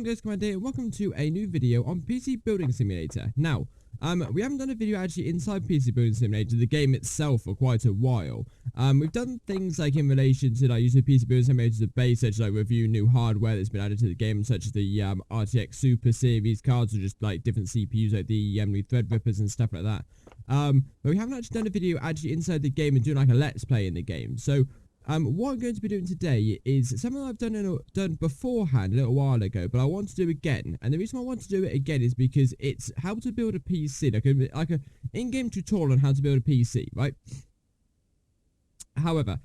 on guys, Commander here, and welcome to a new video on PC Building Simulator. Now, we haven't done a video actually inside PC Building Simulator, the game itself, for quite a while. We've done things like in relation to like using PC Building Simulator as a base, such as like review new hardware that's been added to the game, such as the RTX Super Series cards, or just like different CPUs like the Threadrippers and stuff like that. But we haven't actually done a video actually inside the game and doing like a let's play in the game. So what I'm going to be doing today is something I've done beforehand a little while ago, but I want to do again. And the reason I want to do it again is because it's how to build a PC, like a in-game tutorial on how to build a PC, right? However,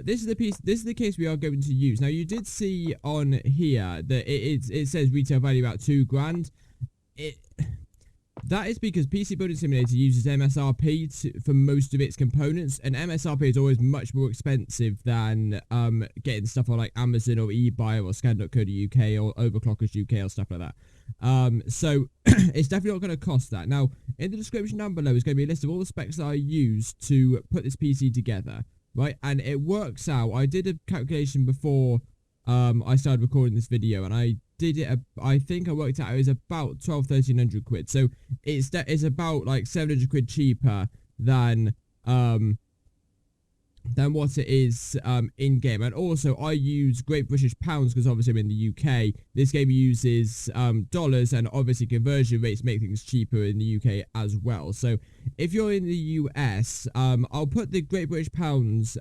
this is the case we are going to use. Now, you did see on here that it says retail value about £2 grand. That is because PC Building Simulator uses MSRP for most of its components, and MSRP is always much more expensive than getting stuff on like Amazon or eBay or scan.co.uk or Overclockers UK or stuff like that. So it's definitely not going to cost that. Now, in the description down below is going to be a list of all the specs that I used to put this PC together, right? And it works out. I did a calculation before I started recording this video, and I did it. I think I worked out it was about 1,200–1,300 quid. So it's about like 700 quid cheaper than what it is in game. And also I use Great British Pounds because obviously I'm in the UK. This game uses dollars, and obviously conversion rates make things cheaper in the UK as well. So if you're in the US, I'll put the Great British Pounds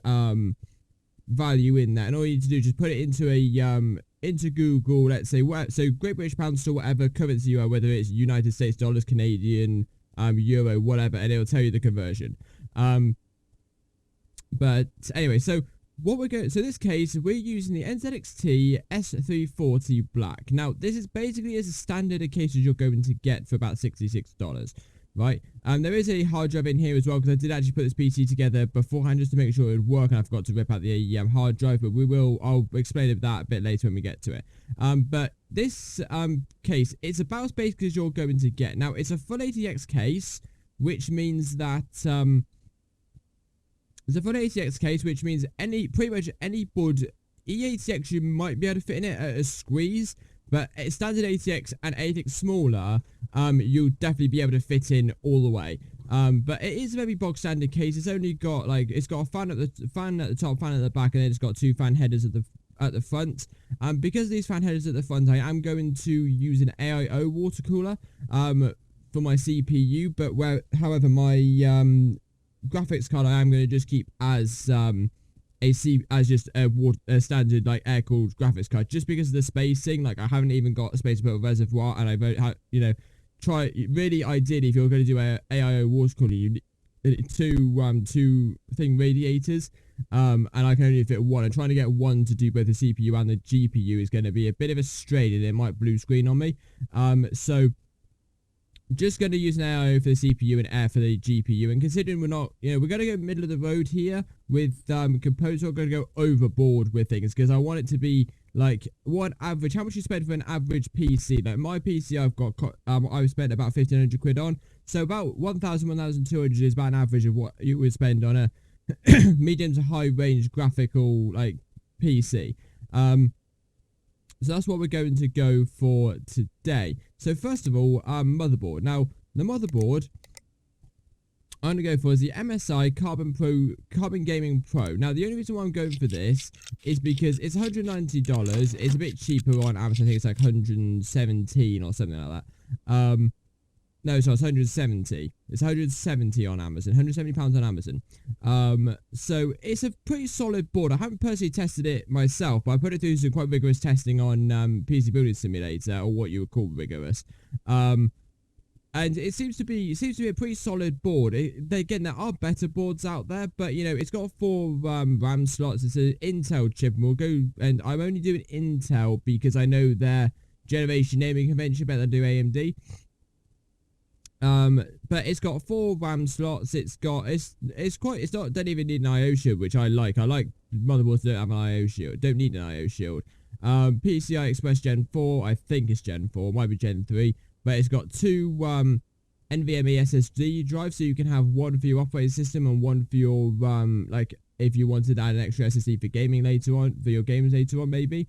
value in there, and all you need to do is just put it into a into Google, let's say, so Great British Pounds to whatever currency you are, whether it's United States dollars, Canadian, euro, whatever, and it'll tell you the conversion. But anyway, so what we're going, so this case we're using the NZXT S340 Black. Now this is basically as a standard case as you're going to get for about $66, right? There is a hard drive in here as well, because I did actually put this PC together beforehand just to make sure it would work, and I forgot to rip out the hard drive, but I'll explain that a bit later when we get to it. But this case, it's about as basic as you're going to get. Now, it's a full ATX case, which means that it's a full ATX case, which means pretty much any board eATX you might be able to fit in it at a squeeze. But standard ATX and anything smaller, you'll definitely be able to fit in all the way. But it is a very bog standard case. It's only got it's got a fan at the top, fan at the back, and then it's got two fan headers at the front. Because of these fan headers at the front, I am going to use an AIO water cooler for my CPU. But however, my graphics card I am going to just keep as just a standard like air-cooled graphics card, just because of the spacing. Like, I haven't even got a space to put a reservoir, and I've really ideally, if you're going to do a AIO water cooler, you need two thing radiators, and I can only fit one, and trying to get one to do both the CPU and the GPU is going to be a bit of a strain, and it might blue screen on me. So just going to use an AIO for the CPU and air for the GPU. And considering we're not, we're going to go middle of the road here with components, we're going to go overboard with things, because I want it to be like what average, how much you spend for an average PC. Like my PC, I've spent about 1,500 quid on, so about 1,000–1,200 is about an average of what you would spend on a medium to high range graphical like PC. So that's what we're going to go for today. So first of all, motherboard. Now, the motherboard I'm going to go for is the MSI Carbon Gaming Pro. Now, the only reason why I'm going for this is because it's $190. It's a bit cheaper on Amazon. I think it's like 117 or something like that. No, sorry, it's 170. It's 170 on Amazon. £170 on Amazon. So it's a pretty solid board. I haven't personally tested it myself, but I put it through some quite rigorous testing on PC Building Simulator, or what you would call rigorous. And it seems to be a pretty solid board. Again, there are better boards out there, but it's got 4 RAM slots. It's an Intel chip, and I'm only doing Intel because I know their generation naming convention better than do AMD. But it's got 4 RAM slots. Don't even need an IO shield, which I like. I like motherboards that don't have an IO shield. Don't need an IO shield. PCI Express Gen 4, I think it's Gen 4, might be Gen 3, but it's got 2 NVMe SSD drives, so you can have one for your operating system and one for your like if you wanted to add an extra SSD for gaming later on, for your games later on maybe.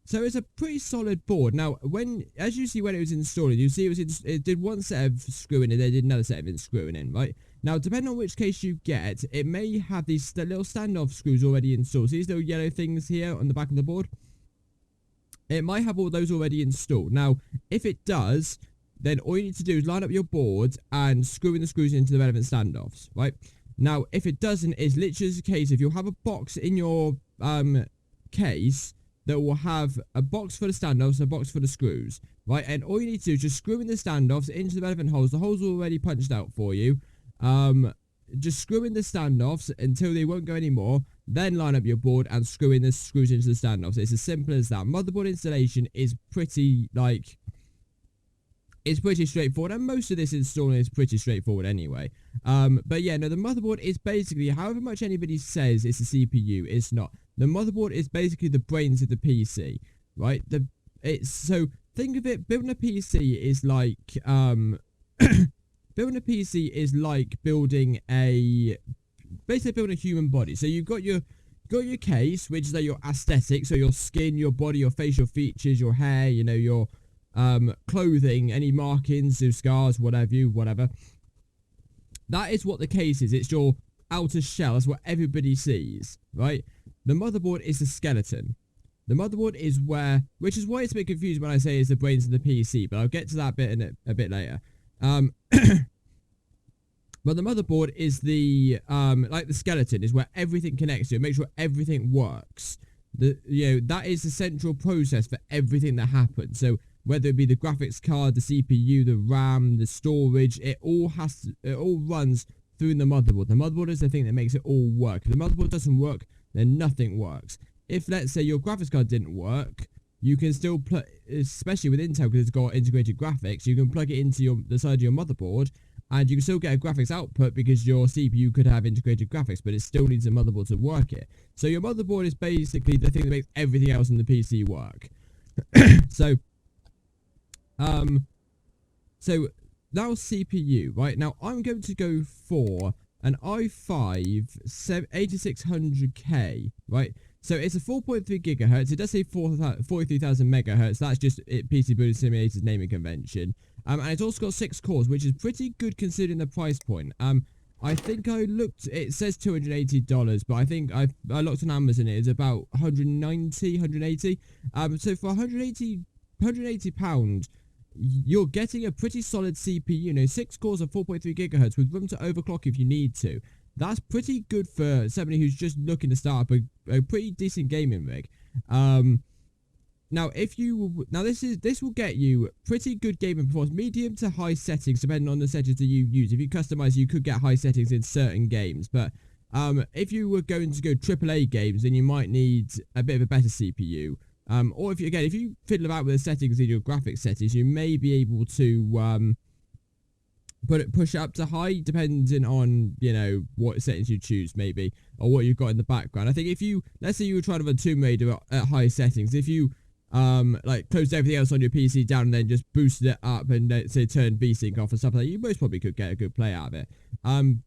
So it's a pretty solid board. Now, as you see when it was installing, you see it did one set of screwing in, then it did another set of screwing in, right? Now, depending on which case you get, it may have these little standoff screws already installed. See these little yellow things here on the back of the board? It might have all those already installed. Now, if it does, then all you need to do is line up your board and screw in the screws into the relevant standoffs, right? Now, if it doesn't, it's literally the case if you'll have a box in your case that will have a box for the standoffs and a box for the screws, right? And all you need to do is just screw in the standoffs into the relevant holes. The holes are already punched out for you. Just screw in the standoffs until they won't go anymore. Then line up your board and screw in the screws into the standoffs. It's as simple as that. Motherboard installation is pretty, it's pretty straightforward, and most of this installing is pretty straightforward anyway. But yeah, no, the motherboard is basically, however much anybody says it's a CPU, it's not. The motherboard is basically the brains of the PC, right? So think of it, building a PC is like, building a PC is like building basically building a human body. So you've got your case, which is like your aesthetic, so your skin, your body, your facial features, your hair, you know, your clothing, any markings, scars, whatever. That is what the case is. It's your outer shell. That's what everybody sees, right? The motherboard is the skeleton. The motherboard is which is why it's a bit confusing when I say it's the brains of the PC, but I'll get to that bit in a bit later. But the motherboard is like the skeleton, is where everything connects to. It makes sure everything works. That is the central process for everything that happens. So whether it be the graphics card, the CPU, the RAM, the storage, it all runs through the motherboard. The motherboard is the thing that makes it all work. If the motherboard doesn't work, then nothing works. If, let's say, your graphics card didn't work, you can still plug, especially with Intel because it's got integrated graphics, you can plug it into the side of your motherboard, and you can still get a graphics output because your CPU could have integrated graphics, but it still needs a motherboard to work it. So your motherboard is basically the thing that makes everything else in the PC work. So that was CPU, right? Now I'm going to go for an i5 8600K, right? So it's a 4.3 gigahertz. It does say 43,000 megahertz. That's just PC Building Simulator's naming convention. And it's also got 6 cores, which is pretty good considering the price point. I think I looked, it says $280, but I think I looked on Amazon, it's about 180. So for 180 pounds, you're getting a pretty solid CPU, you know, 6 cores of 4.3 gigahertz with room to overclock if you need to. That's pretty good for somebody who's just looking to start up a pretty decent gaming rig. Now this will get you pretty good gaming performance, medium to high settings depending on the settings that you use. If you customize, you could get high settings in certain games, but if you were going to go AAA games, then you might need a bit of a better CPU. Or if you fiddle about with the settings in your graphics settings, you may be able to push it up to high, depending on, you know, what settings you choose, maybe, or what you've got in the background. I think if you, let's say you were trying to run Tomb Raider at high settings, if you like closed everything else on your PC down and then just boosted it up and say turn VSync off and stuff like that, you most probably could get a good play out of it.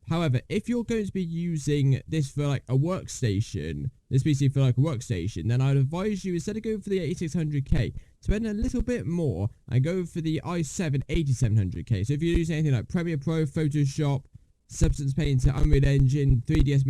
However, if you're going to be using this for like a workstation, this PC for like a workstation, then I'd advise you, instead of going for the 8600K, spend a little bit more and go for the i7 8700K. So if you're using anything like Premiere Pro, Photoshop, Substance Painter, Unreal Engine, 3ds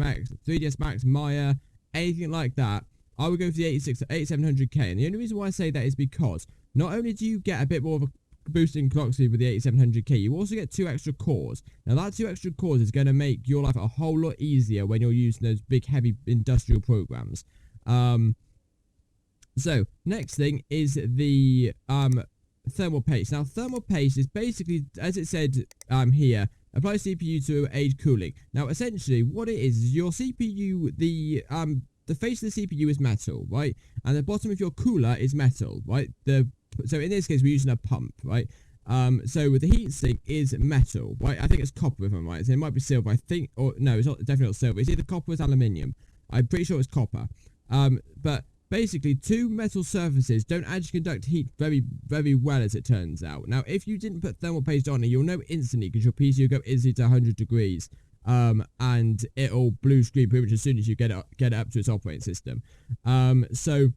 Max, Maya, anything like that, I would go for the 8700K. And the only reason why I say that is because not only do you get a bit more of a boost in clock speed with the 8700K, you also get 2 extra cores. Now that 2 extra cores is going to make your life a whole lot easier when you're using those big heavy industrial programs. So next thing is the thermal paste. Now thermal paste is basically, as it said here, apply CPU to aid cooling. Now essentially what it is your CPU, the face of the CPU is metal, right? And the bottom of your cooler is metal, right? So in this case, we're using a pump, right? So the heatsink is metal, right? I think it's copper, if I'm right. So it might be silver, I think, or no, it's not, definitely not silver. It's either copper or it's aluminium. I'm pretty sure it's copper. But basically, 2 metal surfaces don't actually conduct heat very, very well, as it turns out. Now, if you didn't put thermal paste on it, you'll know instantly, because your PC will go instantly to 100 degrees. And it'll blue screen pretty much as soon as you get it up to its operating system. So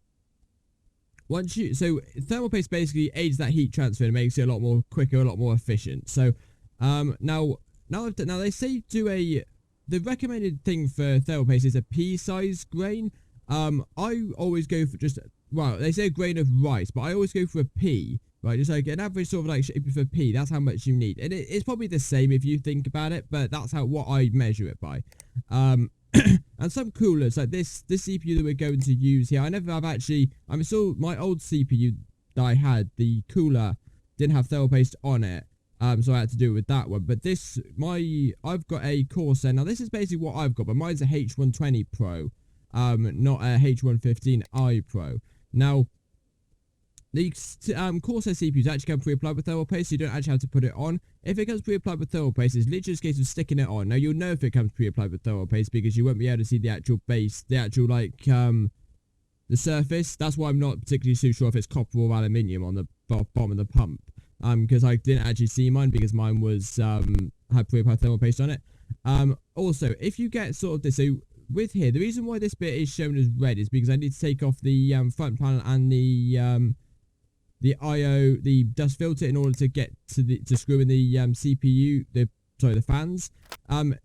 thermal paste basically aids that heat transfer and makes it a lot more quicker, a lot more efficient. So now they say the recommended thing for thermal paste is a pea-sized grain. I always go for they say a grain of rice, but I always go for a pea, right? Just like an average sort of like shape of a pea. That's how much you need, and it's probably the same if you think about it, but that's what I measure it by. And some coolers like this CPU that we're going to use here, I'm still my old CPU that I had, the cooler didn't have thermal paste on it, so I had to do it with that one. But I've got a Corsair. Now this is basically what I've got, but mine's a H120 Pro, not a H115i Pro. Now the Corsair CPUs actually come pre-applied with thermal paste, so you don't actually have to put it on. If it comes pre-applied with thermal paste, it's literally just a case of sticking it on. Now you'll know if it comes pre-applied with thermal paste because you won't be able to see the actual base, the actual the surface. That's why I'm not particularly too sure if it's copper or aluminium on the bottom of the pump. Because I didn't actually see mine because mine was had pre-applied thermal paste on it. Also, if you get sort of this, so with here, the reason why this bit is shown as red is because I need to take off the front panel and the dust filter in order to get to screw in the CPU, the fans.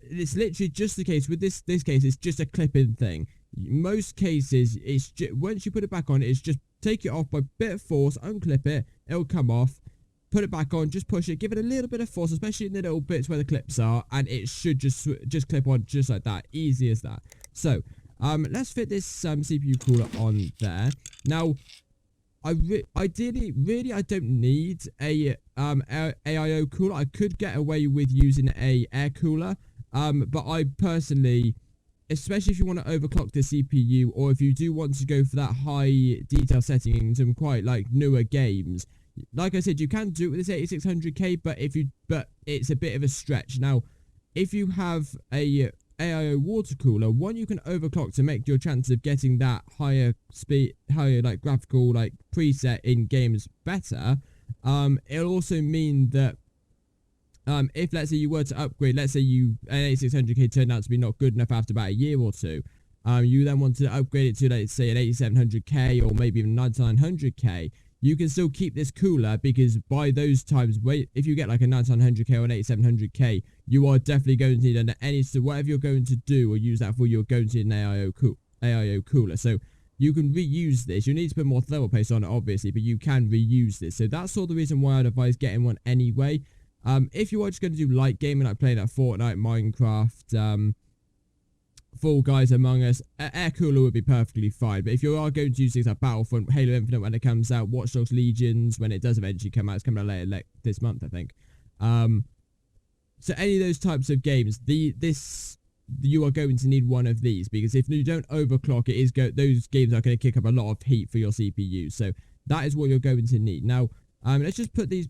It's literally just the case with this case. It's just a clip-in thing. Most cases, it's once you put it back on, it's just take it off by a bit of force, unclip it, it'll come off. Put it back on, just push it, give it a little bit of force, especially in the little bits where the clips are, and it should just clip on just like that. Easy as that. So, let's fit this CPU cooler on there. Now, ideally, I don't need a AIO cooler. I could get away with using a air cooler, but I personally, especially if you want to overclock the CPU, or if you do want to go for that high detail settings and quite like newer games, like I said, you can do it with this 8600K, but it's a bit of a stretch. Now, if you have a AIO water cooler, one, you can overclock to make your chances of getting that higher like graphical like preset in games better. It'll also mean that if let's say you were to upgrade, let's say an 8600K turned out to be not good enough after about a year or two, you then want to upgrade it to, let's say, an 8700K or maybe even 9900K. You can still keep this cooler because by those times, if you get like a 9900K or an 8700K, you are definitely going to need under whatever you're going to do or use that for, you're going to need an AIO cooler. So you can reuse this. You need to put more thermal paste on it, obviously, but you can reuse this. So that's sort of the reason why I'd advise getting one anyway. If you are just going to do light gaming, like playing at Fortnite, Minecraft, Fall Guys, Among Us, air cooler would be perfectly fine. But if you are going to use things like Battlefront, Halo Infinite when it comes out, Watch Dogs Legions when it does eventually come out, it's coming out later like this month, I think. So any of those types of games, you are going to need one of these, because if you don't overclock it, those games are going to kick up a lot of heat for your CPU. So that is what you're going to need. Now, let's just put these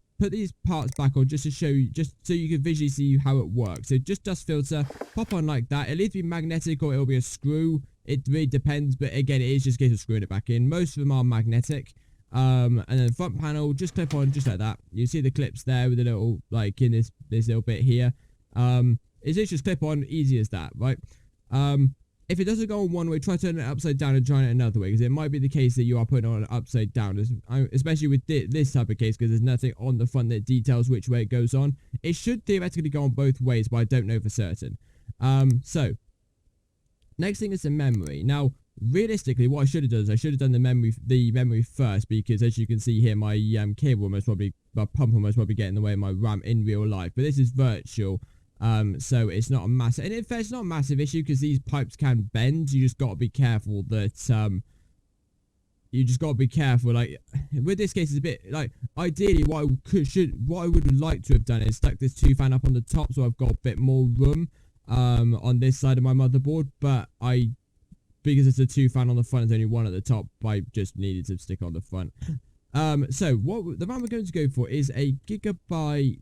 parts back on just to show you, just so you can visually see how it works. So just dust filter, pop on like that. It'll either be magnetic or it'll be a screw. It really depends, but again, it is just a case of screwing it back in. Most of them are magnetic. And then front panel, just clip on just like that. You see the clips there with a little, like in this little bit here. It's just clip on, easy as that, right? If it doesn't go on one way, try turning it upside down and trying it another way, because it might be the case that you are putting it on upside down, especially with this type of case, because there's nothing on the front that details which way it goes on. It should theoretically go on both ways, but I don't know for certain. So, next thing is the memory. Now, realistically, what I should have done is I should have done the memory first, because as you can see here, my pump almost probably get in the way of my RAM in real life, but this is virtual. So it's not a massive, and in fact it's not a massive issue because these pipes can bend. You just got to be careful that, like, with this case it's a bit, like, ideally what I would like to have done is stuck this 2-fan up on the top so I've got a bit more room, on this side of my motherboard, but because it's a 2-fan on the front, there's only one at the top, I just needed to stick on the front. So what the RAM we're going to go for is a gigabyte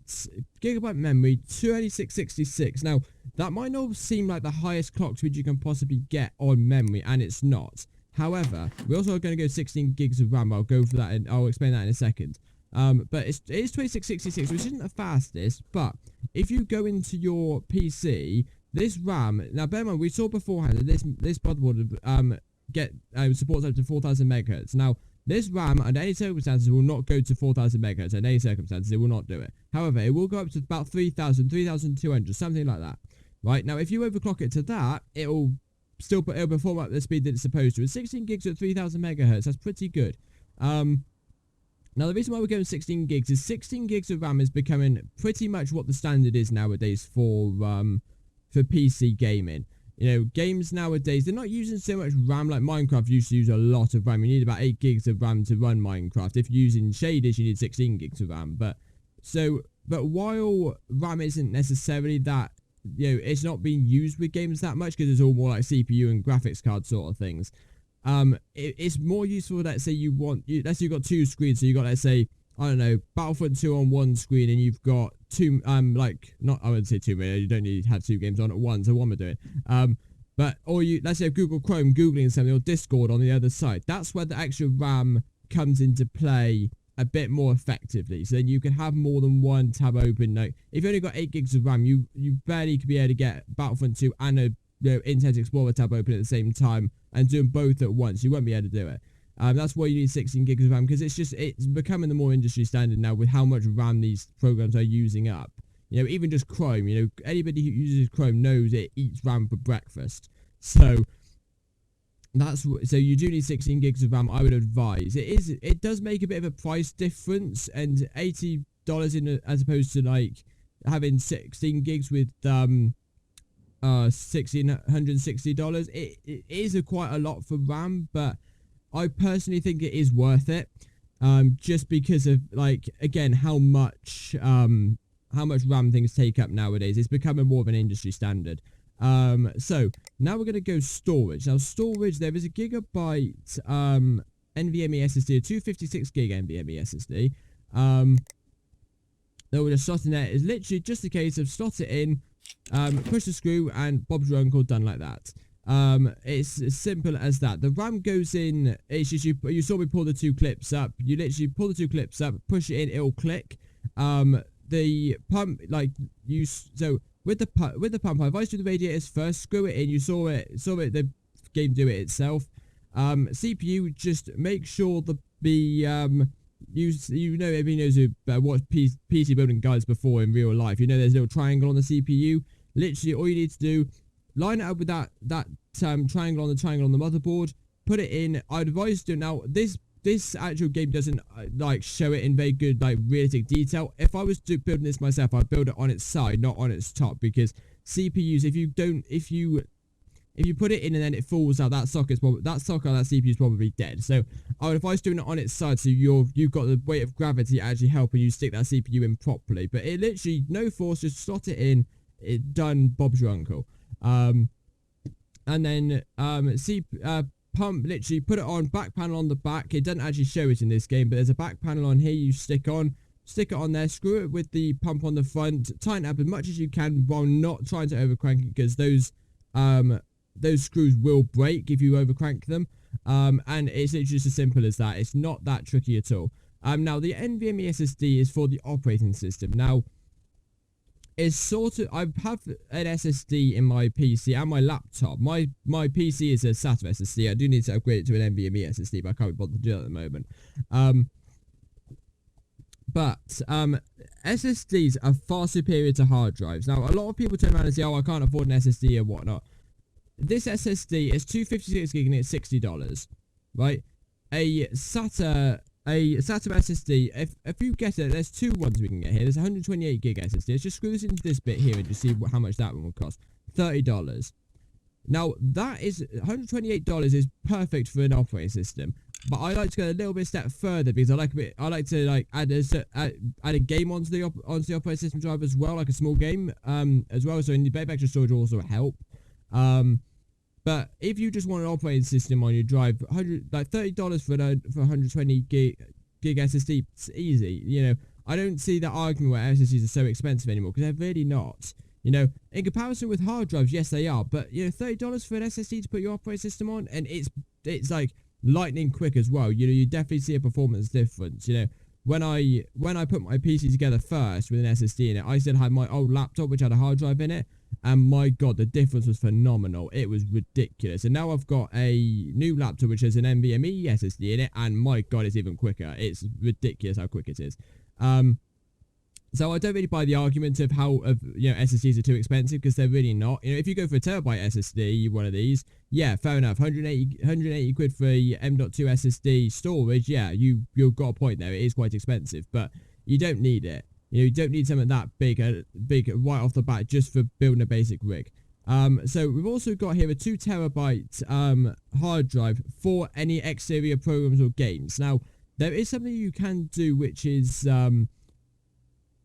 memory, 28666. Now, that might not seem like the highest clock speed you can possibly get on memory, and it's not. However, we're also going to go 16 gigs of RAM. I'll go for that, and I'll explain that in a second. But it is 2666, which isn't the fastest, but if you go into your PC, this RAM, now bear in mind, we saw beforehand that this motherboard supports up to 4000 megahertz. Now, This RAM, under any circumstances, will not go to 4000 megahertz. Under any circumstances, it will not do it. However, it will go up to about 3000, 3200, something like that. Right, now if you overclock it to that, it'll perform at the speed that it's supposed to. And 16 gigs at 3000 megahertz, that's pretty good. Now, the reason why we're going 16 gigs is 16 gigs of RAM is becoming pretty much what the standard is nowadays for PC gaming. You know, games nowadays, they're not using so much RAM. Like Minecraft used to use a lot of RAM. You need about 8 gigs of RAM to run Minecraft. If you're using shaders, you need 16 gigs of RAM. But while RAM isn't necessarily that, you know, it's not being used with games that much because it's all more like CPU and graphics card sort of things. It's more useful. Let's say let's say you've got 2 screens. So you got, let's say, I don't know, Battlefront 2 on one screen, and you've got two, I wouldn't say 2, you don't need to have 2 games on at once, so one we're doing. Or let's say Google Chrome googling something, or Discord on the other side. That's where the extra RAM comes into play a bit more effectively. So then you can have more than one tab open. Like, if you only got 8 gigs of RAM, you barely could be able to get Battlefront 2 and a Internet Explorer tab open at the same time and doing both at once. You won't be able to do it. That's why you need 16 gigs of RAM, because it's becoming the more industry standard now with how much RAM these programs are using up. You know, even just Chrome, you know, anybody who uses Chrome knows it eats RAM for breakfast. So so you do need 16 gigs of RAM, I would advise. It does make a bit of a price difference, and $80 as opposed to like having 16 gigs with $1,660. It is quite a lot for RAM, but I personally think it is worth it, just because of, like, again, how much RAM things take up nowadays. It's becoming more of an industry standard. So now we're going to go storage. Now storage, there is a gigabyte NVMe SSD, a 256 gig NVMe SSD. That we're just slotting there. It's literally just a case of slot it in, push the screw, and Bob's your uncle, done like that. It's as simple as that. The RAM goes in. It's just you saw me pull the 2 clips up. You literally pull the 2 clips up, push it in, it'll click. The pump, like so with the pump, I advise you the radiators first. Screw it in. You saw it. The game do it itself. CPU, just make sure you know, everybody knows who watched PC building guides before in real life. You know, there's a little triangle on the CPU. Literally, all you need to do, line it up with that triangle on the motherboard, put it in. I'd advise you to. Now, this actual game doesn't like show it in very good, like, realistic detail. If I was to build this myself, I'd build it on its side, not on its top, because CPUs, if you put it in and then it falls out, that socket on that CPU is probably dead. So I would advise doing it on its side, so you've got the weight of gravity actually helping you stick that CPU in properly. But it literally, no force, just slot it in. It done. Bob's your uncle. And then pump, literally put it on, back panel on the back. It doesn't actually show it in this game, but there's a back panel on here you stick it on there, screw it with the pump on the front, tighten it up as much as you can while not trying to overcrank it, because those screws will break if you overcrank them. And it's literally just as simple as that. It's not that tricky at all. Now the NVMe SSD is for the operating system. Now, it's sort of, I have an SSD in my PC and my laptop. My PC is a SATA SSD. I do need to upgrade it to an NVMe SSD, but I can't be bothered to do that at the moment. SSDs are far superior to hard drives. Now, a lot of people turn around and say, oh, I can't afford an SSD or whatnot. This SSD is 256 gig and it's $60, right? A SATA SSD, if you get it, there's 2 ones we can get here. There's a 128 gig SSD. Let's just screw this into this bit here and just see how much that one will cost. $30. Now, that is $128 is perfect for an operating system. But I like to go a little bit step further, because I like to add a game onto the operating system drive as well, like a small game as well. So in the bit of extra storage will also help. But if you just want an operating system on your drive, $30 for 120 gig SSD, it's easy. You know, I don't see that argument where SSDs are so expensive anymore, because they're really not. You know, in comparison with hard drives, yes they are, but you know, $30 for an SSD to put your operating system on, and it's like lightning quick as well. You know, you definitely see a performance difference. You know, when I put my PC together first with an SSD in it, I still had my old laptop which had a hard drive in it, and my god, the difference was phenomenal. It was ridiculous. And now I've got a new laptop which has an NVMe SSD in it, and my god, it's even quicker. It's ridiculous how quick it is. So I don't really buy the argument of how SSDs are too expensive, because they're really not. If you go for a terabyte SSD, one of these, yeah, fair enough. 180 quid for a M.2 SSD storage, yeah, you've got a point there. It is quite expensive, but you don't need it. You don't need something that big right off the bat just for building a basic rig. So we've also got here a 2 terabyte hard drive for any exterior programs or games. Now, there is something you can do, which is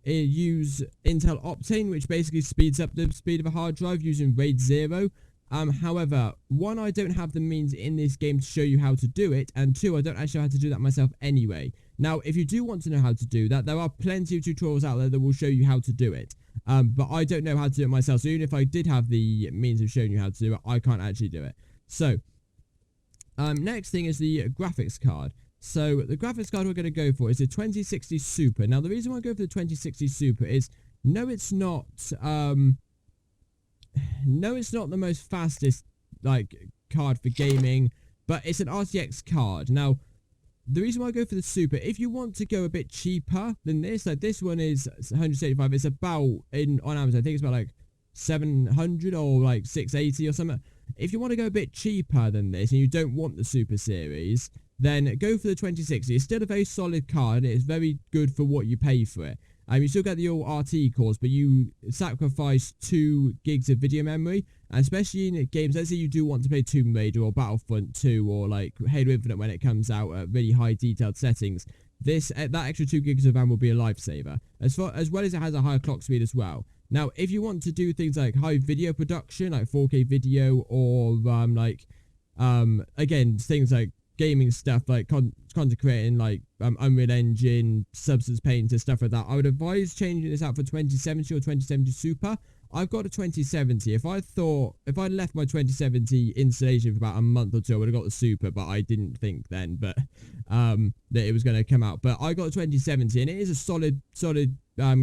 use Intel Optane, which basically speeds up the speed of a hard drive using RAID 0. However, one, I don't have the means in this game to show you how to do it, and two, I don't actually know how to do that myself anyway. Now, if you do want to know how to do that, there are plenty of tutorials out there that will show you how to do it. But I don't know how to do it myself, so even if I did have the means of showing you how to do it, I can't actually do it. So, next thing is the graphics card. So, the graphics card we're going to go for is the 2060 Super. Now, the reason why I go for the 2060 Super is, no, it's not the most fastest, card for gaming, but it's an RTX card. Now, the reason why I go for the Super, if you want to go a bit cheaper than this, this one is 175, it's about, on Amazon, I think it's about, 700 or, 680 or something. If you want to go a bit cheaper than this, and you don't want the Super Series, then go for the 2060. It's still a very solid card, and it's very good for what you pay for it. You still get the all RT cores, but you sacrifice 2 gigs of video memory, and especially in games, let's say you do want to play Tomb Raider or Battlefront 2 or Halo Infinite when it comes out at really high detailed settings. That extra 2 gigs of RAM will be a lifesaver, as well as it has a higher clock speed as well. Now, if you want to do things like high video production, like 4K video, or again, things like gaming stuff, like content creating, Unreal Engine, Substance Painter, stuff like that, I would advise changing this out for 2070 or 2070 Super. I've got a 2070. If I'd left my 2070 installation for about a month or two, I would have got the Super, but I didn't think then, that it was going to come out. But I got a 2070, and it is a solid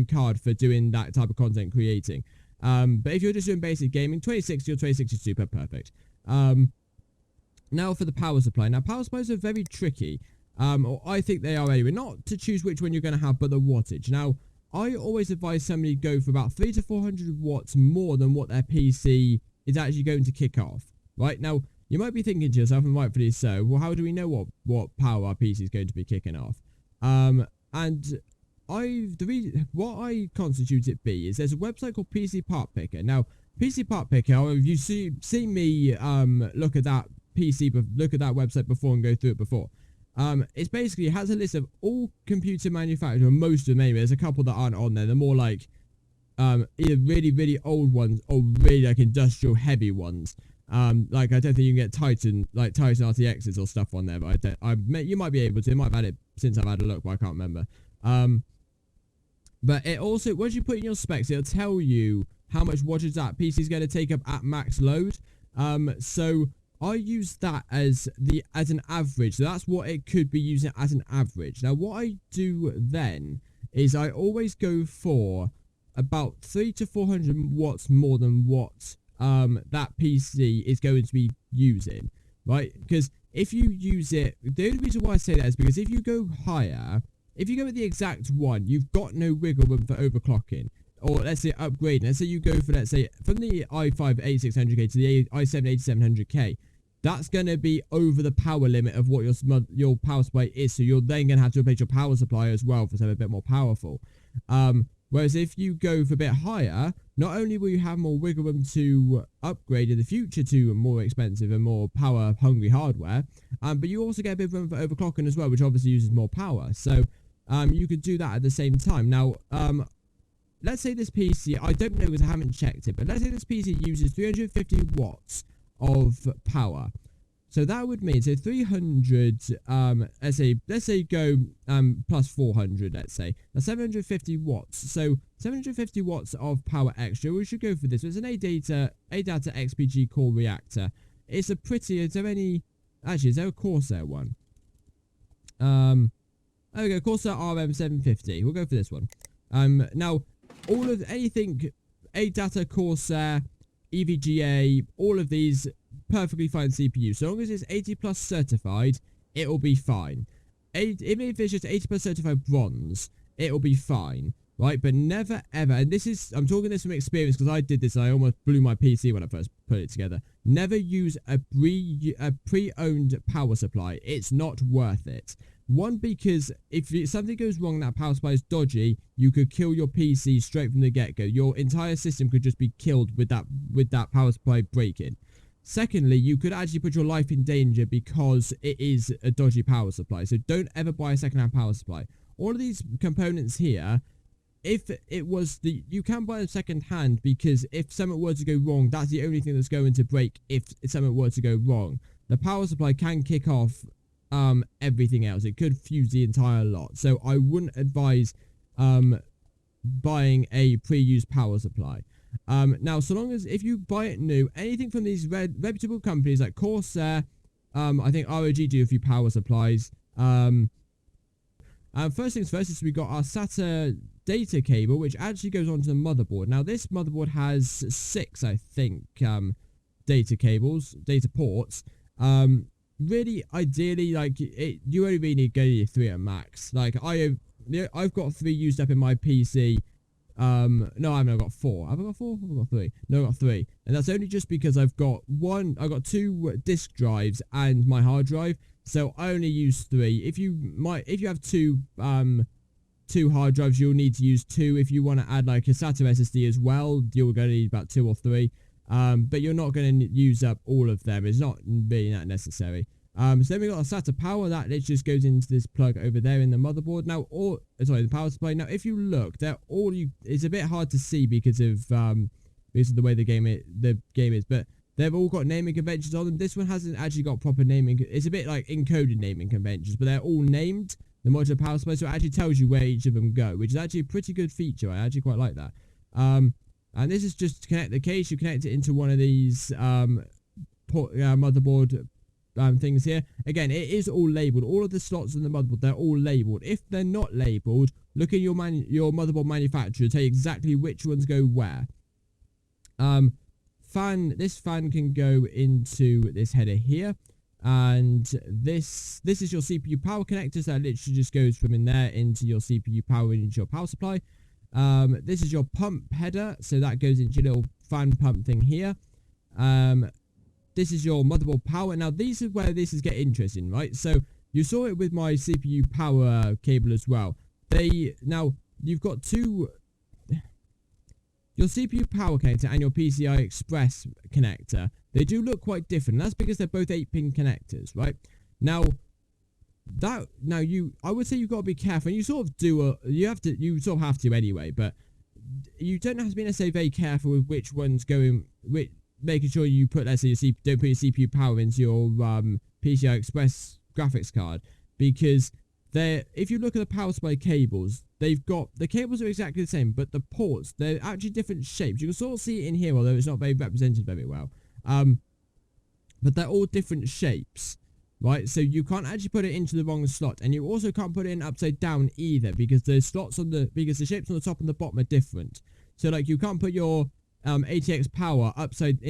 card for doing that type of content creating. But if you're just doing basic gaming, 2060 or 2060 Super, perfect. Now for the power supply. Now, power supplies are very tricky. Or I think they are anyway. Not to choose which one you're going to have, but the wattage. Now, I always advise somebody go for about 300 to 400 watts more than what their PC is actually going to kick off. Right? Now, you might be thinking to yourself, and rightfully so, well, how do we know what power our PC is going to be kicking off? And what I constitute it be is there's a website called PC Part Picker. Now, PC Part Picker, if you see me look at that website before and go through it before. It basically has a list of all computer manufacturers, most of them anyway. There's a couple that aren't on there. They're more either really, really old ones or really industrial heavy ones. I don't think you can get Titan RTXs or stuff on there, but you might be able to. I might have had it since I've had a look, but I can't remember. But it also, once you put in your specs, it'll tell you how much wattage that PC is going to take up at max load. So I use that as an average. So that's what it could be using as an average. Now, what I do then is I always go for about 300 to 400 watts more than what that PC is going to be using, right? Because if you use it, the only reason why I say that is because if you go higher, if you go with the exact one, you've got no wiggle room for overclocking. Or let's say upgrading. Let's say you go for, let's say, from the i5 8600K to the i7 8700K. That's going to be over the power limit of what your power supply is. So you're then going to have to replace your power supply as well for something a bit more powerful. Whereas if you go for a bit higher, not only will you have more wiggle room to upgrade in the future to more expensive and more power-hungry hardware, but you also get a bit of room for overclocking as well, which obviously uses more power. So you could do that at the same time. Now, let's say this PC, I don't know because I haven't checked it, but let's say this PC uses 350 watts of power. So that would mean, so 300, let's say go plus 400, let's say. Now 750 watts. So 750 watts of power extra. We should go for this. So it's an ADATA XPG core reactor. It's a pretty, is there a Corsair one? There we go, Corsair RM750. We'll go for this one. Now, anything ADATA, Corsair, EVGA, all of these perfectly fine CPU. So long as it's 80 plus certified, it will be fine. Even if it's just 80 plus certified bronze, it will be fine, right? But never ever, and this is, I'm talking this from experience because I did this. I almost blew my PC when I first put it together. Never use a pre-owned power supply. It's not worth it. One, because if something goes wrong, that power supply is dodgy, you could kill your PC straight from the get-go. Your entire system could just be killed with that power supply breaking. Secondly, you could actually put your life in danger because it is a dodgy power supply. So don't ever buy a second-hand power supply. All of these components here, if it was you can buy them second-hand, because if something were to go wrong, that's the only thing that's going to break if something were to go wrong. The power supply can kick off everything else. It could fuse the entire lot. So I wouldn't advise buying a pre-used power supply. Now, so long as if you buy it new, anything from these reputable companies like Corsair, I think ROG do a few power supplies. First things first is we got our SATA data cable, which actually goes onto the motherboard. Now, this motherboard has 6, I think, data ports. Really, ideally, like, you only really need to go to 3 at max. Like, I've got 3 used up in my PC. No, I've got 4. Have I got 4? I've got 3. No, I've got 3. And that's only just because I've got 2 disk drives and my hard drive. So I only use 3. If you have 2 hard drives, you'll need to use 2. If you want to add like a SATA SSD as well, you're going to need about 2 or 3. But you're not going to use up all of them. It's not really that necessary. So then we got a SATA power that it just goes into this plug over there in the motherboard. Now, the power supply. Now, if you look, it's a bit hard to see because of the way the game is, but they've all got naming conventions on them. This one hasn't actually got proper naming. It's a bit like encoded naming conventions, but they're all named, the modular power supply, so it actually tells you where each of them go, which is actually a pretty good feature. I actually quite like that. And this is just to connect the case. You connect it into one of these motherboard things here. Again, it is all labeled. All of the slots in the motherboard, they're all labeled. If they're not labeled, look at your motherboard manufacturer, tell you exactly which ones go where. This fan can go into this header here, and this is your CPU power connector, so that literally just goes from in there into your CPU power and into your power supply. This is your pump header, so that goes into your little fan pump thing here. This is your motherboard power. Now, these are where this is getting interesting, right? So you saw it with my CPU power cable as well. Now you've got your CPU power connector and your PCI Express connector. They do look quite different. That's because they're both 8-pin connectors, right? Now, I would say you've got to be careful. And you sort of have to anyway, but you don't have to be necessarily very careful with which one's going, making sure you put, let's say, don't put your CPU power into your PCI Express graphics card, because if you look at the power supply cables, the cables are exactly the same, but the ports, they're actually different shapes. You can sort of see it in here, although it's not very represented very well. But they're all different shapes, right? So you can't actually put it into the wrong slot, and you also can't put it in upside down either, because the shapes on the top and the bottom are different. So like, you can't put your ATX power upside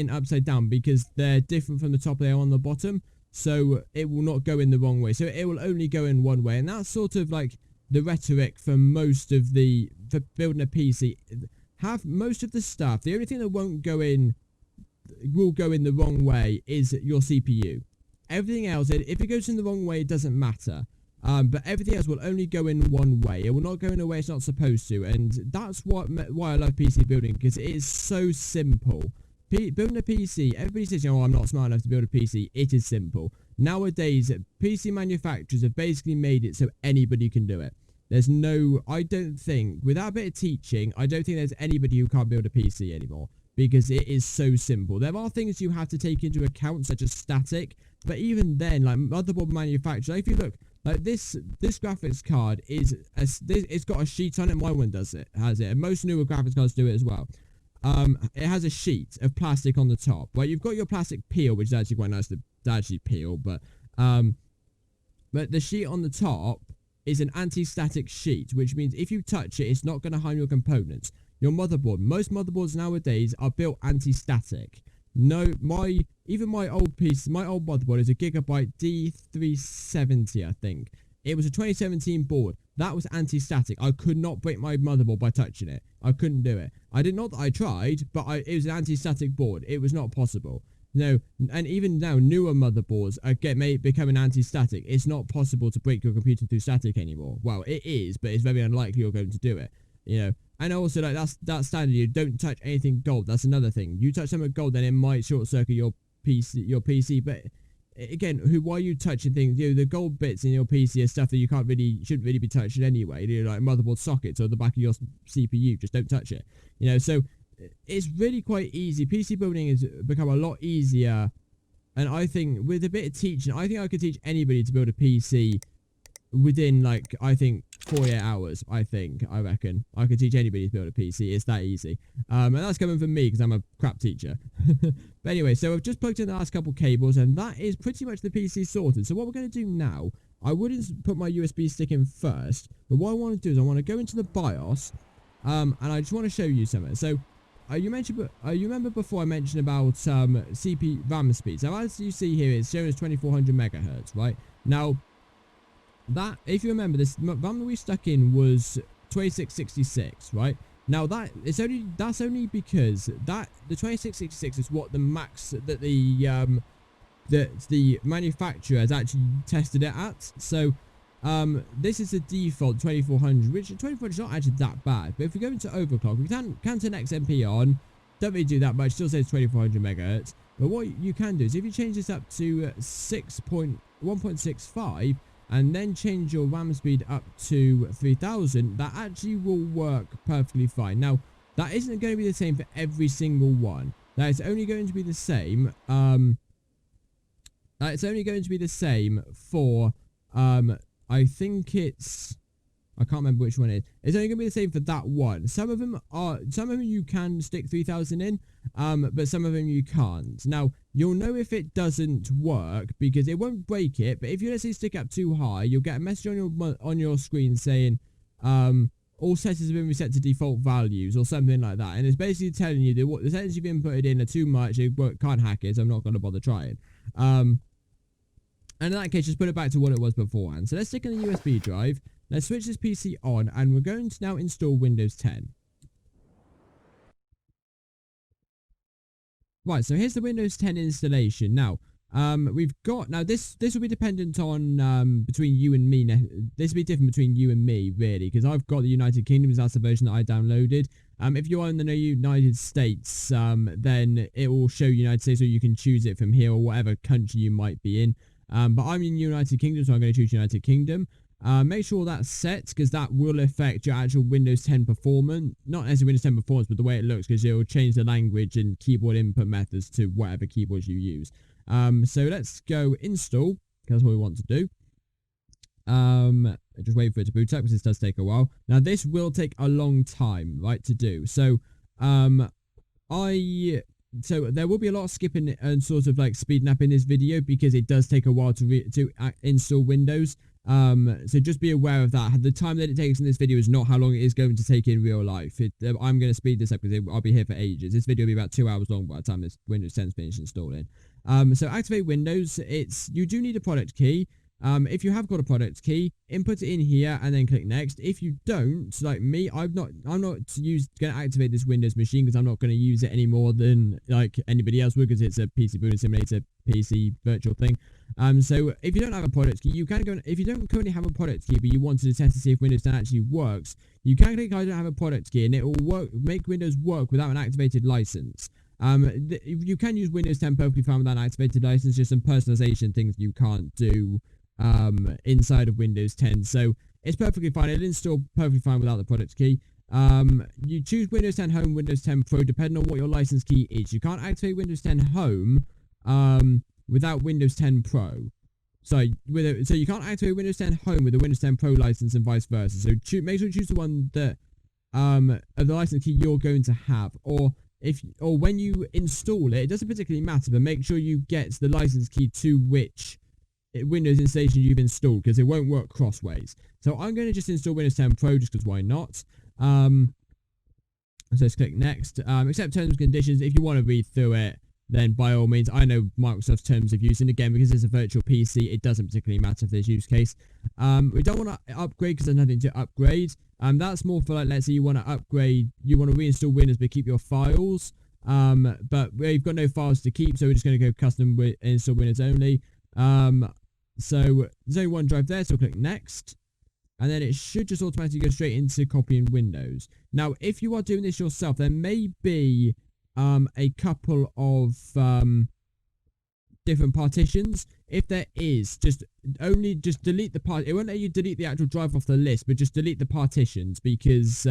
down, because they're different from the top there on the bottom, so it will not go in the wrong way. So it will only go in one way, and that's sort of like the rhetoric for for building a PC. Have most of the stuff. The only thing that will go in the wrong way is your CPU. Everything else, if it goes in the wrong way, it doesn't matter. But everything else will only go in one way. It will not go in a way it's not supposed to, and that's why I love PC building, because it is so simple. Building a PC, everybody says, oh, I'm not smart enough to build a PC. It is simple. Nowadays, PC manufacturers have basically made it so anybody can do it. I don't think, without a bit of teaching, I don't think there's anybody who can't build a PC anymore, because it is so simple. There are things you have to take into account, such as static, but even then, like motherboard manufacturers, if you look, like this graphics card it's got a sheet on it. My one has it, and most newer graphics cards do it as well. It has a sheet of plastic on the top. Well, you've got your plastic peel, which is actually quite nice to actually peel, but the sheet on the top is an anti-static sheet, which means if you touch it, it's not going to harm your components. your motherboard. Most motherboards nowadays are built anti-static. No, even my old piece, my old motherboard is a Gigabyte D370, I think. It was a 2017 board. That was anti-static. I could not break my motherboard by touching it. I couldn't do it. I tried, but it was an anti-static board. It was not possible. No, and even now, newer motherboards may become an anti-static. It's not possible to break your computer through static anymore. Well, it is, but it's very unlikely you're going to do it. You know, and also like that's standard. You don't touch anything gold. That's another thing. You touch something gold, then it might short circuit your PC. But again, why are you touching things? You know, the gold bits in your PC are stuff that you shouldn't really be touching anyway. You know, like motherboard sockets or the back of your CPU. Just don't touch it. You know, so it's really quite easy. PC building has become a lot easier, and I think with a bit of teaching, I think I could teach anybody to build a PC within, like, I think 48 hours. I reckon I could teach anybody to build a PC. It's that easy. And that's coming from me because I'm a crap teacher. But anyway, so I've just plugged in the last couple cables, and that is pretty much the PC sorted. So what we're going to do now, I wouldn't put my USB stick in first, but what I want to do is I want to go into the BIOS, and I just want to show you something. So you remember before I mentioned about CPU RAM speed. So as you see here, it's showing us 2400 megahertz, right? Now, that, if you remember, this RAM that we stuck in was 2666, right? Now that's only because the 2666 is what the max that the manufacturer has actually tested it at. So this is the default 2400, which 2400 is not actually that bad. But if we go into overclock, we can turn XMP on. Don't really do that much. Still says 2400 megahertz. But what you can do is if you change this up to 1.65 and then change your RAM speed up to 3000, that actually will work perfectly fine. Now, that isn't going to be the same for every single one. That is only going to be the same. It's only going to be the same for I think I can't remember which one it is. It's only going to be the same for that one. Some of them you can stick 3000 in, but some of them you can't. Now, you'll know if it doesn't work because it won't break it, but if you, let's say, stick up too high, you'll get a message on your screen saying, all settings have been reset to default values or something like that. And it's basically telling you that what the settings you've inputted in are too much, it can't hack it, so I'm not going to bother trying. And in that case, just put it back to what it was beforehand. So let's stick in the USB drive. Let's switch this PC on, and we're going to now install Windows 10. Right, so here's the Windows 10 installation. Now, we've got, this will be dependent on, between you and me. This will be different between you and me, really, because I've got the United Kingdom, that's the version that I downloaded. If you're in the United States, then it will show United States, so you can choose it from here or whatever country you might be in. But I'm in United Kingdom, so I'm going to choose United Kingdom. Make sure that's set, because that will affect your actual Windows 10 performance. Not necessarily Windows 10 performance, but the way it looks, because it will change the language and keyboard input methods to whatever keyboards you use. So let's go install, because that's what we want to do. Just wait for it to boot up, because this does take a while. Now, this will take a long time, right, to do. So, so there will be a lot of skipping and sort of like speeding up in this video, because it does take a while to install Windows. So just be aware of that. The time that it takes in this video is not how long it is going to take in real life. I'm going to speed this up because I'll be here for ages. This video will be about 2 hours long by the time this Windows 10 is finished installing. So activate Windows. You do need a product key. If you have got a product key, input it in here and then click next. If you don't, like me, I'm not going to activate this Windows machine, because I'm not going to use it any more than like anybody else would, because it's a PC Building Simulator PC virtual thing. So if you don't have a product key, you can go, if you don't currently have a product key but you wanted to test to see if Windows 10 actually works, you can click I don't have a product key, and it will make Windows work without an activated license. You can use Windows 10 perfectly fine without an activated license, just some personalization things you can't do inside of Windows 10. So it's perfectly fine. It'll install perfectly fine without the product key. You choose Windows 10 Home, Windows 10 Pro, depending on what your license key is. You can't activate Windows 10 Home without Windows 10 Pro. So you can't activate Windows 10 Home with a Windows 10 Pro license and vice versa. So make sure you choose the one that of the license key you're going to have, or when you install it, it doesn't particularly matter, but make sure you get the license key to which Windows installation you've installed, because it won't work crossways. So I'm going to just install Windows 10 Pro just because why not. So let's click next. Accept terms and conditions. If you want to read through it, then by all means, I know Microsoft's terms of use, and again, because it's a virtual PC, it doesn't particularly matter for this use case. We don't want to upgrade because there's nothing to upgrade. That's more for like, let's say you want to upgrade, you want to reinstall Windows but keep your files. But we've got no files to keep, so we're just going to go custom install Windows only. So there's only one drive there, so we'll click next. And then it should just automatically go straight into copying Windows. Now, if you are doing this yourself, there may be a couple of different partitions. If there is, just delete the part. It won't let you delete the actual drive off the list, but just delete the partitions, because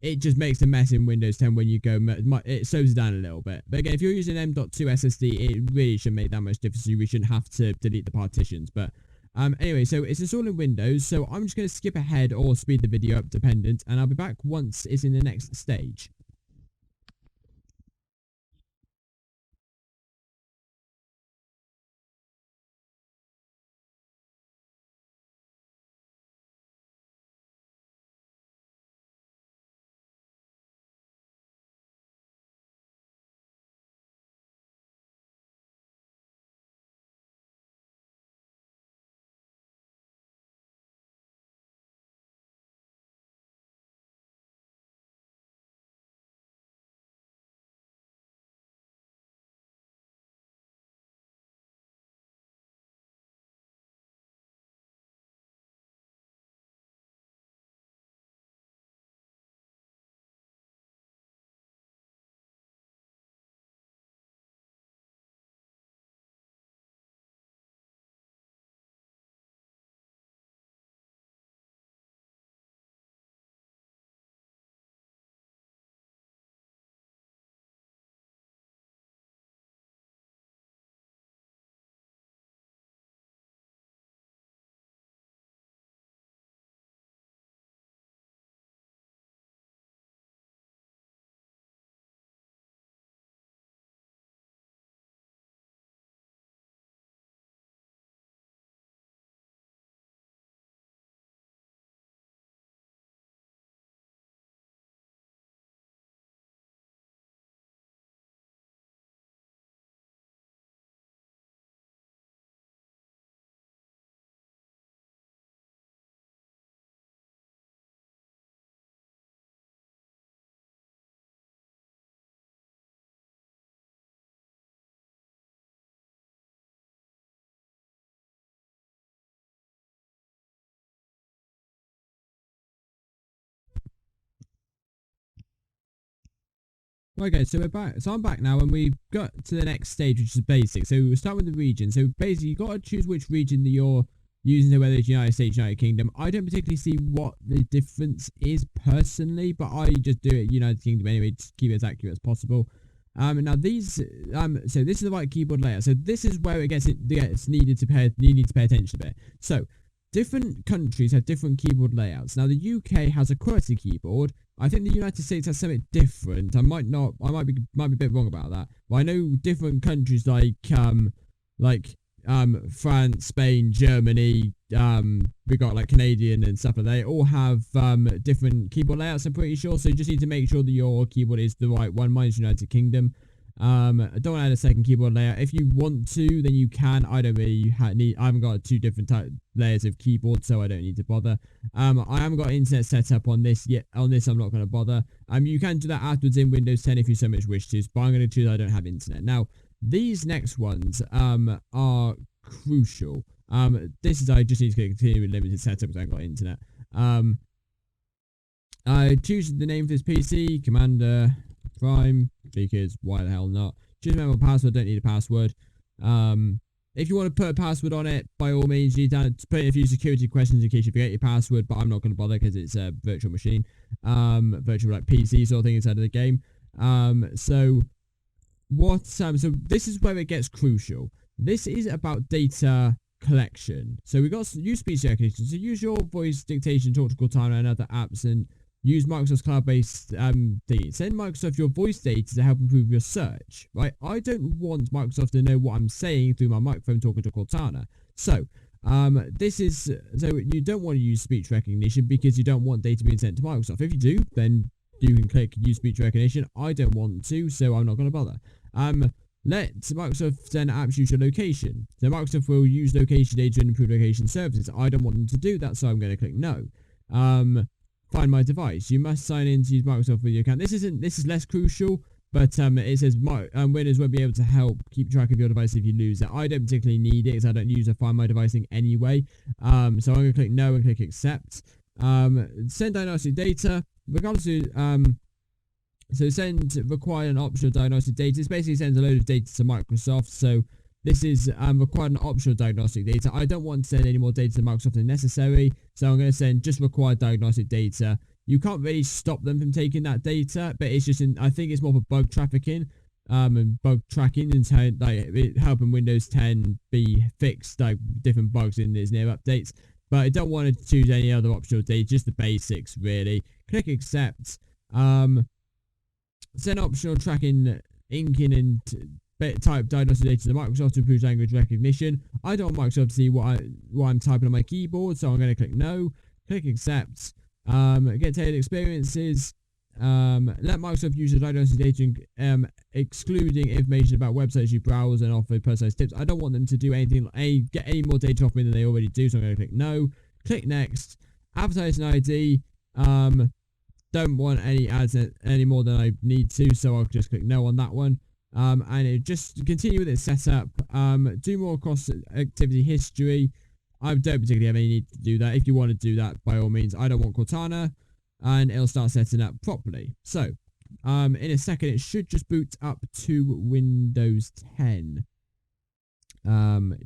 it just makes a mess in Windows 10 when you go. It slows it down a little bit. But again, if you're using M.2 SSD, it really shouldn't make that much difference. We shouldn't have to delete the partitions, but. Anyway, so it's installing Windows, so I'm just going to skip ahead or speed the video up dependent, and I'll be back once it's in the next stage. Okay, so we're back. So I'm back now, and we've got to the next stage, which is basic. So we'll start with the region. So basically, you've got to choose which region that you're using, whether it's United States, United Kingdom. I don't particularly see what the difference is personally, but I just do it United Kingdom anyway, to keep it as accurate as possible. Now these, so this is the right keyboard layout. So this is where it gets needed to pay attention a bit. So different countries have different keyboard layouts. Now the UK has a QWERTY keyboard. I think the United States has something different. I might be a bit wrong about that. But I know different countries like France, Spain, Germany, we got like Canadian and stuff like that. They all have different keyboard layouts, I'm pretty sure. So you just need to make sure that your keyboard is the right one. Mine's United Kingdom. I don't want to add a second keyboard layer. If you want to, then you can. I don't really I haven't got two different layers of keyboard, so I don't need to bother. I haven't got internet set up on this yet. On this, I'm not going to bother. You can do that afterwards in Windows 10 if you so much wish to, but I'm going to choose I don't have internet. Now, these next ones are crucial. This is I just need to continue with limited setup because I haven't got internet. I choose the name for this PC, Commander Prime, because why the hell not? Choose a member password, don't need a password. If you want to put a password on it, by all means, you need to put in a few security questions in case you forget your password, but I'm not going to bother because it's a virtual machine, virtual like PC sort of thing inside of the game. So this is where it gets crucial. This is about data collection. So we got use speech recognition. So use your voice dictation, talk to Cortana and other apps, and use Microsoft's cloud-based thing. Send Microsoft your voice data to help improve your search. Right? I don't want Microsoft to know what I'm saying through my microphone talking to Cortana. So you don't want to use speech recognition because you don't want data being sent to Microsoft. If you do, then you can click use speech recognition. I don't want to, so I'm not going to bother. Let Microsoft send apps use your location. So Microsoft will use location data and improve location services. I don't want them to do that, so I'm going to click no. Find my device. You must sign in to use Microsoft with your account. This is less crucial, but it says Windows won't be able to help keep track of your device if you lose it. I don't particularly need it because I don't use a Find My Device thing anyway. So I'm going to click no and click accept. Send diagnostic data. Regardless to so send required and optional diagnostic data. This basically sends a load of data to Microsoft. So this is required and optional diagnostic data. I don't want to send any more data to Microsoft than necessary. So I'm going to send just required diagnostic data. You can't really stop them from taking that data, but it's just I think it's more for bug trafficking and bug tracking and like helping Windows 10 be fixed, like different bugs in its near updates. But I don't want to choose any other optional data, just the basics really. Click accept. Send optional tracking, inking, and type diagnostic data to Microsoft to improve language recognition. I don't want Microsoft to see what I'm typing on my keyboard, so I'm going to click no. Click accept. Get tailored experiences. Let Microsoft use the diagnostic data, excluding information about websites you browse and offer personalized tips. I don't want them to do anything, get any more data off me than they already do, so I'm going to click no. Click next. Advertising ID. Don't want any ads any more than I need to, so I'll just click no on that one. And it just continue with its setup. Do more cross activity history. I don't particularly have any need to do that. If you want to do that, by all means. I don't want Cortana, and it'll start setting up properly. So, in a second, it should just boot up to Windows 10.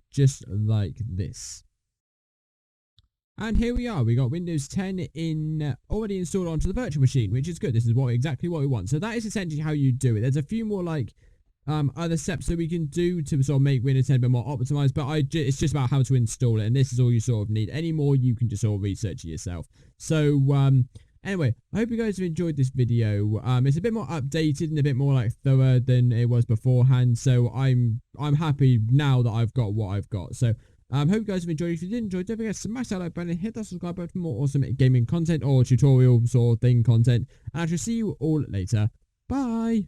Just like this. And here we are. We got Windows 10 already installed onto the virtual machine, which is good. This is exactly what we want. So that is essentially how you do it. There's a few more like other steps that we can do to sort of make Windows 10 a bit more optimized, but it's just about how to install it, and this is all you sort of need. Any more, you can just sort of research it yourself. So anyway, I hope you guys have enjoyed this video. It's a bit more updated and a bit more like thorough than it was beforehand, so I'm happy now that I've got what I've got. So hope you guys have enjoyed. If you did enjoy, don't forget to smash that like button and hit that subscribe button for more awesome gaming content or tutorial sort of thing content, and I shall see you all later. Bye.